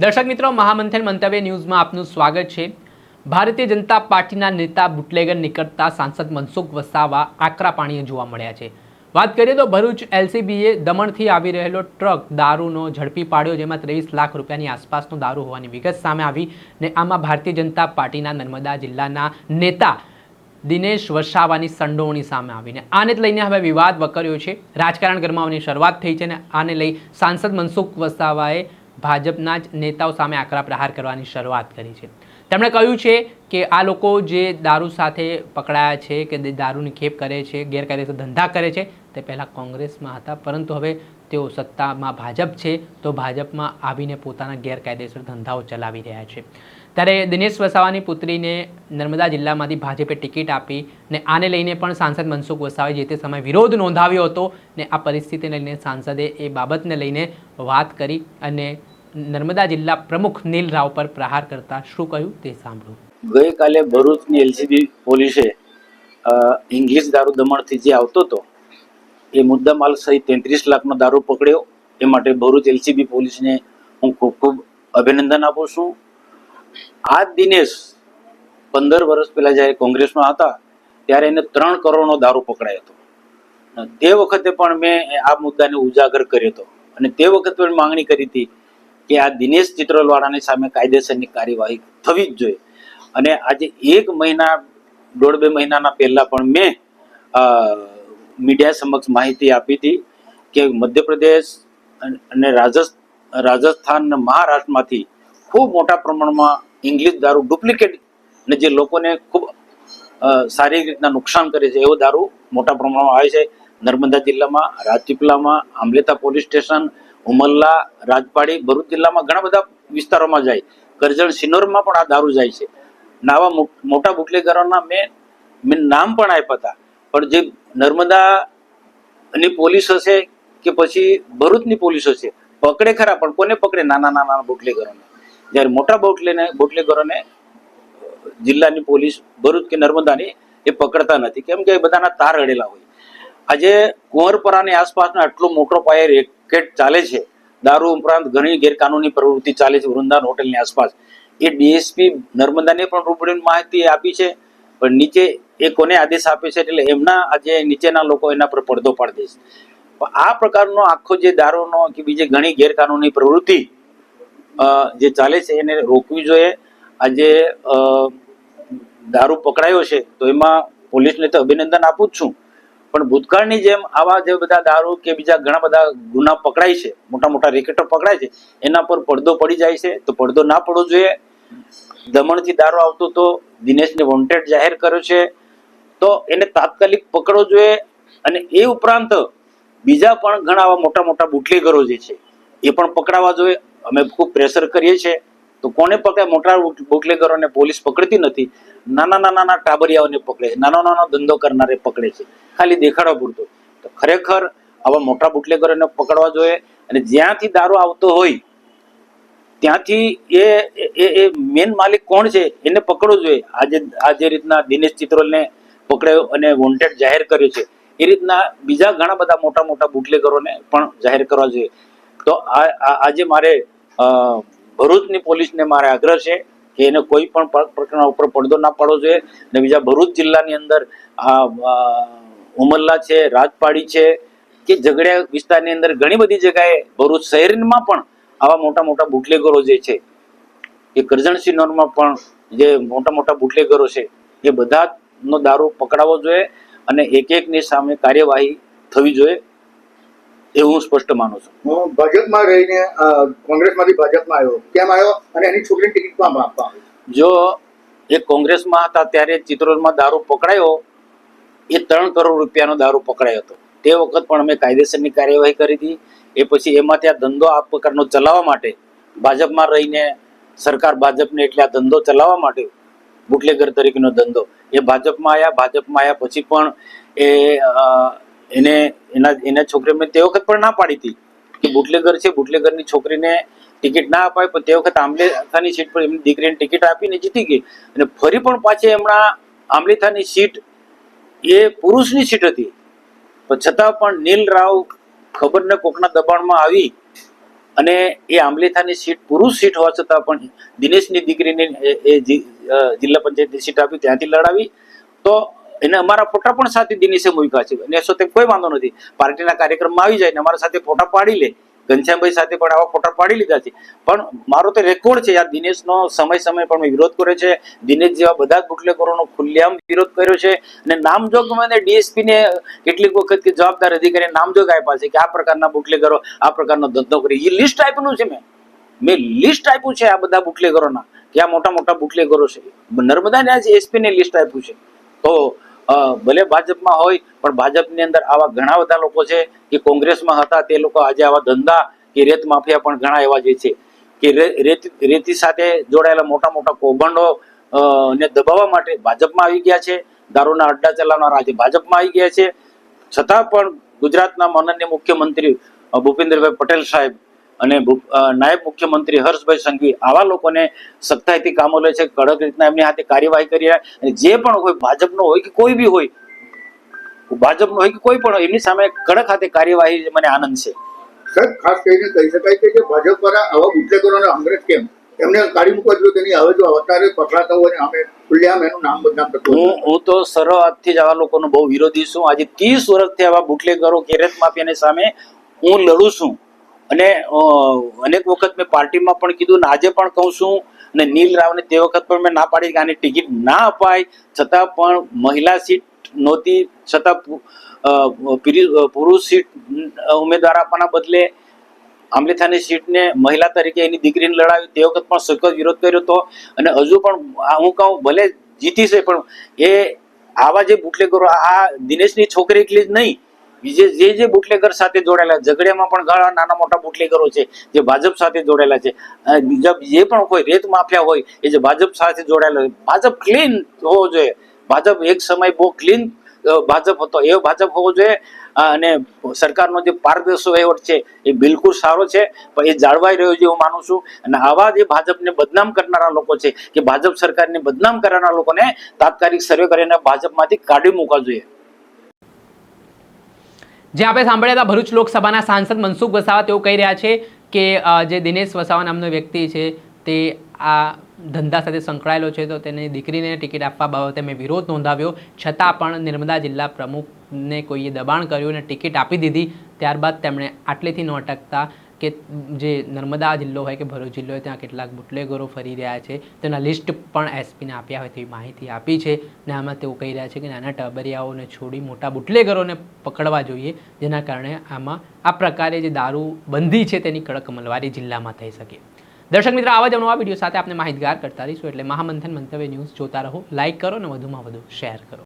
દર્શક મિત્રો, મહામંથન મંતવ્ય ન્યૂઝમાં આપનું સ્વાગત છે। ભારતીય જનતા પાર્ટીના નેતા બુટલેગર નીકળતા સાંસદ મનસુખ વસાવા આકરા પાણીએ જોવા મળ્યા છે। વાત કરીએ તો ભરૂચ એલસીબીએ દમણથી આવી રહેલો ટ્રક દારૂનો ઝડપી પાડ્યો, જેમાં 23 લાખ રૂપિયાની આસપાસનો દારૂ હોવાની વિગત સામે આવી ને આમાં ભારતીય જનતા પાર્ટીના નર્મદા જિલ્લાના નેતા દિનેશ વસાવાની સંડોવણી સામે આવીને આને લઈને હવે વિવાદ વકર્યો છે। રાજકારણ ગરમાવાની શરૂઆત થઈ છે ને આને લઈ સાંસદ મનસુખ વસાવાએ ભાજપના જ નેતાઓ સામે આકરા પ્રહાર કરવાની શરૂઆત કરી છે। તેમણે કહ્યું છે કે આ લોકો જે દારૂ સાથે પકડાયા છે કે દારૂની ખેપ કરે છે, ગેરકાયદેસર ધંધા કરે છે, તે પહેલાં કોંગ્રેસમાં હતા, પરંતુ હવે તેઓ સત્તામાં ભાજપ છે તો ભાજપમાં આવીને પોતાના ગેરકાયદેસર ધંધાઓ ચલાવી રહ્યા છે। ત્યારે દિનેશ વસાવાની પુત્રીને નર્મદા જિલ્લામાંથી ભાજપે ટિકિટ આપી ને આને લઈને પણ સાંસદ મનસુખ વસાવાએ જે તે સમયે વિરોધ નોંધાવ્યો હતો ને આ પરિસ્થિતિને લઈને સાંસદે એ બાબતને લઈને વાત કરી અને નર્મદા જિલ્લા પ્રમુખ નીલ રાવ પર પ્રહાર કરતા શું કહ્યું તે સાંભળો। ગઈકાલે ભરૂચની એલસીબી પોલીસે ઇંગ્લિશ દારૂ દમણથી જે આવતો હતો એ મુદ્દામાલ સહિત 33 લાખનો દારૂ પકડ્યો। એ માટે ભરૂચ એલસીબી પોલીસને હું ખૂબ ખૂબ અભિનંદન આપું છું। આ દિનેશ 15 વર્ષ પહેલા જ્યારે કોંગ્રેસમાં હતા ત્યારે એને 3 કરોડનો દારૂ પકડાયો હતો। તે વખતે પણ મેં આ મુદ્દાને ઉજાગર કર્યો હતો અને તે વખતે પણ માંગણી કરી હતી કે આ દિનેશ ચિત્રોલવાળાની સામે કાયદેસરની કાર્યવાહી થવી જ જોઈએ। અને આજે 1 મહિના 1.5-2 મહિનાના પહેલા પણ મેં મીડિયા સમક્ષ માહિતી આપી હતી કે મધ્યપ્રદેશ અને રાજસ્થાન અને મહારાષ્ટ્રમાંથી ખૂબ મોટા પ્રમાણમાં ઇંગ્લિશ દારૂ ડુપ્લિકેટ ને જે લોકોને ખૂબ સારી રીતના નુકસાન કરે છે એવો દારૂ મોટા પ્રમાણમાં આવે છે। નર્મદા જિલ્લામાં, રાજપીપળામાં, આંબલેતા પોલીસ સ્ટેશન, ઉમરલા, રાજપાડી, ભરૂચ જિલ્લામાં ઘણા બધા વિસ્તારોમાં જાય, કરજણ સિનોરમાં પણ આ દારૂ જાય છે। આવા મોટા બુટલેગરોના મેં નામ પણ આપ્યા હતા, પણ જે નર્મદાની પોલીસ હશે કે પછી ભરૂચની પોલીસ હશે પકડે ખરા, પણ કોને પકડે? નાના બુટલેગરોને। જ્યારે મોટા બુટલેગરોને જિલ્લાની પોલીસ ભરૂચ કે નર્મદાની એ પકડતા નથી, કેમ કે બધાના તાર અડેલા હોય। આજે કુંવરપરાની આસપાસનો આટલો મોટો પાયે રેકેટ ચાલે છે, દારૂ ઉપરાંત ઘણી ગેરકાનૂની પ્રવૃત્તિ ચાલે છે વૃંદાવન હોટલની આસપાસ। એ ડીએસપી નર્મદાને પણ રૂબરૂ માહિતી આપી છે, પણ નીચે એ કોને આદેશ આપે છે એટલે એમના આજે નીચેના લોકો એના પર પડદો પાડી દે છે। આ પ્રકારનો આખો જે દારૂનો કે બીજી ઘણી ગેરકાનૂની પ્રવૃત્તિ જે ચાલે છે એને રોકવી જોઈએ। આજે દારૂ પકડાયો છે તો એમાં પોલીસને તો અભિનંદન આપું જ છું, પણ ભૂતકાળની જેમ આવા જે બધા દારૂ કે બીજા ઘણા બધા ગુના પકડાય છે, મોટા રેકેટો પકડાય છે, એના પર પડદો પડી જાય છે તો પડદો ના પડવો જોઈએ। દમણથી દારૂ આવતો તો દિનેશને વોન્ટેડ જાહેર કર્યો છે તો એને તાત્કાલિક પકડવો જોઈએ। અને એ ઉપરાંત બીજા પણ ઘણા આવા મોટા બુટલેગરો જે છે એ પણ પકડાવા જોઈએ। અમે ખૂબ પ્રેશર કરીએ છીએ તો કોને પકડે? મોટા બુટલેગરોને પોલીસ પકડતી નથી, નાના ટાબરિયાઓને પકડે છે, નાનો ધંધો કરનારે પકડે છે ખાલી દેખાડવા પૂરતો। તો ખરેખર આવા મોટા બુટલેગરોને પકડવા જોઈએ અને જ્યાંથી દારૂ આવતો હોય ત્યાંથી એ મેન માલિક કોણ છે એને પકડવો જોઈએ। આજે રીતના દિનેશ ચિત્રોલને પકડાયો અને વોન્ટેડ જાહેર કર્યો છે એ રીતના બીજા ઘણા બધા મોટા બુટલેગરોને પણ જાહેર કરવા જોઈએ। તો આજે મારે ભરૂચની પોલીસને મારે આગ્રહ છે કે એને કોઈ પણ પ્રકારના ઉપર પડદો ના પાડવો જોઈએ। ને બીજા ભરૂચ જિલ્લાની અંદર ઉમરલા છે, રાજપાડી છે કે ઝઘડિયા વિસ્તારની અંદર ઘણી બધી જગ્યાએ ભરૂચ શહેરમાં પણ આવા મોટા બુટલેગરો જે છે એ કરજણ સિનોરમાં પણ જે મોટા બુટલેગરો છે એ બધાનો દારૂ પકડાવવો જોઈએ અને એકની સામે કાર્યવાહી થવી જોઈએ એવું હું સ્પષ્ટ માનું છું। હું ભાજપમાં રહીને કોંગ્રેસમાંથી ભાજપમાં આવ્યો, કેમ આવ્યો અને એની છોકરીની ટિકિટ પણ આપવા આવી? જો એ કોંગ્રેસમાં હતા ત્યારે ચિત્રોલમાં દારૂ પકડાયો, એ 3 કરોડ રૂપિયાનો દારૂ પકડાયો હતો। તે વખત પણ અમે કાયદેસરની કાર્યવાહી કરી હતી। એ પછી એમાંથી આ ધંધો આ પ્રકારનો ચલાવવા માટે ભાજપમાં રહીને સરકાર ભાજપને એટલે આ ધંધો ચલાવવા માટે બુટલેગર તરીકેનો ધંધો એ ભાજપમાં આવ્યા પછી પણ એના છોકરી મેં તે વખત પણ ના પાડી હતી કે બુટલેગર છે, બુટલેગરની છોકરીને ટિકિટ ના અપાય, પણ તે વખત આંબલેથાની સીટ પર એમની દીકરીને ટિકિટ આપીને જીતી ગઈ અને ફરી પણ પાછી હમણાં આંબલેથાની સીટ એ પુરુષની સીટ હતી, પણ છતાં પણ નીલ રાવ ખબર ને કોકના દબાણમાં આવી અને એ આંબલીથાની સીટ પુરુષ સીટ હોવા છતાં પણ દિનેશની દીકરીને જિલ્લા પંચાયતની સીટ આપી, ત્યાંથી લડાવી. તો એને અમારા ફોટા પણ સાથે દિનેશે મૂક્યા છે અને સાથે કોઈ વાંધો નથી. પાર્ટીના કાર્યક્રમમાં આવી જાય ને અમારા સાથે ફોટા પાડી લે. ઘનશ્યામભાઈ સાથે પણ આવા ફોટા પાડી લીધા છે. પણ મારો તો રેકોર્ડ છે, આ દિનેશનો સમય પણ મેં વિરોધ કર્યો છે. દિનેશ જેવા બધા જ બુટલેગરોનો ખુલ્લેઆમ વિરોધ કર્યો છે. અને નામજોગ મને ડીએસપી ને કેટલીક વખત કે જવાબદાર અધિકારી નામજોગ આપ્યા છે કે આ પ્રકારના બુટલેગરો આ પ્રકારનો ધંધો કરી. એ લિસ્ટ આપ્યું છે, મેં લિસ્ટ આપ્યું છે આ બધા બુટલેગરોના, કે આ મોટા મોટા બુટલેગરો છે. નર્મદાના જ એસપી ને લિસ્ટ આપ્યું છે. તો ભલે ભાજપમાં હોય પણ ભાજપની અંદર આવા ઘણા બધા લોકો છે કે કોંગ્રેસમાં હતા તે લોકો આજે આવા ધંધા કે રેત માફિયા પણ ઘણા એવા જે છે કે રેતી સાથે જોડાયેલા મોટા મોટા કૌભાંડો ને દબાવવા માટે ભાજપમાં આવી ગયા છે. દારૂના અડ્ડા ચલાવનારા આજે ભાજપમાં આવી ગયા છે. છતાં પણ ગુજરાતના માનનીય મુખ્યમંત્રી ભૂપેન્દ્રભાઈ પટેલ સાહેબ અને નાયબ મુખ્યમંત્રી હર્ષભાઈ સંઘવી આવા લોકોને સખ્તાઈથી કામો લે છે, કડક રીતના એમની હાથે કાર્યવાહી કરી રહ્યા. અને જે પણ હોય, ભાજપનો હોય કે કોઈ બી હોય, ભાજપનો હોય કે કોઈ પણ હોય, એમની સામે કડક હાથે કાર્યવાહી મને આનંદ છે. સાહેબ, ખાસ કરીને કહી શકાય કે જે ભાજપ દ્વારા આવા બુટલેગરોને અંગ્રેજ કેમ એમને કાઢી મૂકવા જોઈએ તેની હવે જો અત્યારે પકડાતા હોય ને અમે ખુલ્લેઆમ એનું નામ બદનામ કરતો હું તો શરૂઆતથી જ આવા લોકોનો બહુ વિરોધી છું. આજે 30 વર્ષથી આવા બુટલેગરો કેરેત માફિયાની સામે હું લડું છું. અને અનેક વખત મેં પાર્ટીમાં પણ કીધું ને આજે પણ કહું છું. અને નીલ રાવને તે વખત પણ મેં ના પાડી કે આની ટિકિટ ના અપાય, છતાં પણ મહિલા સીટ નહોતી, છતાં પુરુષ સીટ ઉમેદવાર આપવાના બદલે આંબલીથાની સીટને મહિલા તરીકે એની દીકરીને લડાવી. તે વખત પણ સખત વિરોધ કર્યો હતો. અને હજુ પણ હું કહું ભલે જીતી છે પણ એ આવા જે બુટલેગરો, આ દિનેશની છોકરી એટલી જ નહીં, જે બુટલેગર સાથે જોડાયેલા, ઝઘડિયામાં પણ ઘણા નાના મોટા બુટલેગરો છે જે ભાજપ સાથે જોડાયેલા છે. બીજા જે પણ કોઈ રેત માફિયા હોય એ જે ભાજપ સાથે જોડાયેલા હોય. ભાજપ ક્લીન હોવો જોઈએ. ભાજપ એક સમય બહુ ક્લીન ભાજપ હતો, એવો ભાજપ હોવો જોઈએ. અને સરકારનો જે પારદર્શક વહીવટ છે એ બિલકુલ સારો છે, પણ એ જાળવાઈ રહ્યો છે હું માનું છું. અને આવા જે ભાજપને બદનામ કરનારા લોકો છે કે ભાજપ સરકારને બદનામ કરનારા લોકોને તાત્કાલિક સર્વે કરીને ભાજપમાંથી કાઢી મૂકવા જોઈએ. જે આપણે સાંભળ્યા હતા ભરૂચ લોકસભાના સાંસદ મનસુખ વસાવા, તેઓ કહી રહ્યા છે કે જે દિનેશ વસાવા નામનો વ્યક્તિ છે તે આ ધંધા સાથે સંકળાયેલો છે, તો તેની દીકરીને ટિકિટ આપવા બાબતે મેં વિરોધ નોંધાવ્યો, છતાં પણ નર્મદા જિલ્લા પ્રમુખને કોઈએ દબાણ કર્યું અને ટિકિટ આપી દીધી. ત્યારબાદ તેમણે આટલેથી ન અટકતા કે જે નર્મદા જિલ્લો હોય કે ભરૂચ જિલ્લો હોય ત્યાં કેટલાક બુટલેગરો ફરી રહ્યા છે તેના લિસ્ટ પણ એસપીને આપ્યા હોય તેવી માહિતી આપી છે. અને આમાં તેઓ કહી રહ્યા છે કે નાના ટબરિયાઓને છોડી મોટા બુટલેગરોને પકડવા જોઈએ, જેના કારણે આમાં આ પ્રકારે જે દારૂ બંધી છે તેની કડક અમલવારી જિલ્લામાં થઈ શકે. દર્શક મિત્રો, આવા જ નવા વિડીયો સાથે આપણે માહિતગાર કરતા રહીશું. એટલે મહામંથન મંતવ્ય ન્યૂઝ જોતા રહો, લાઇક કરો અને વધુમાં વધુ શેર કરો.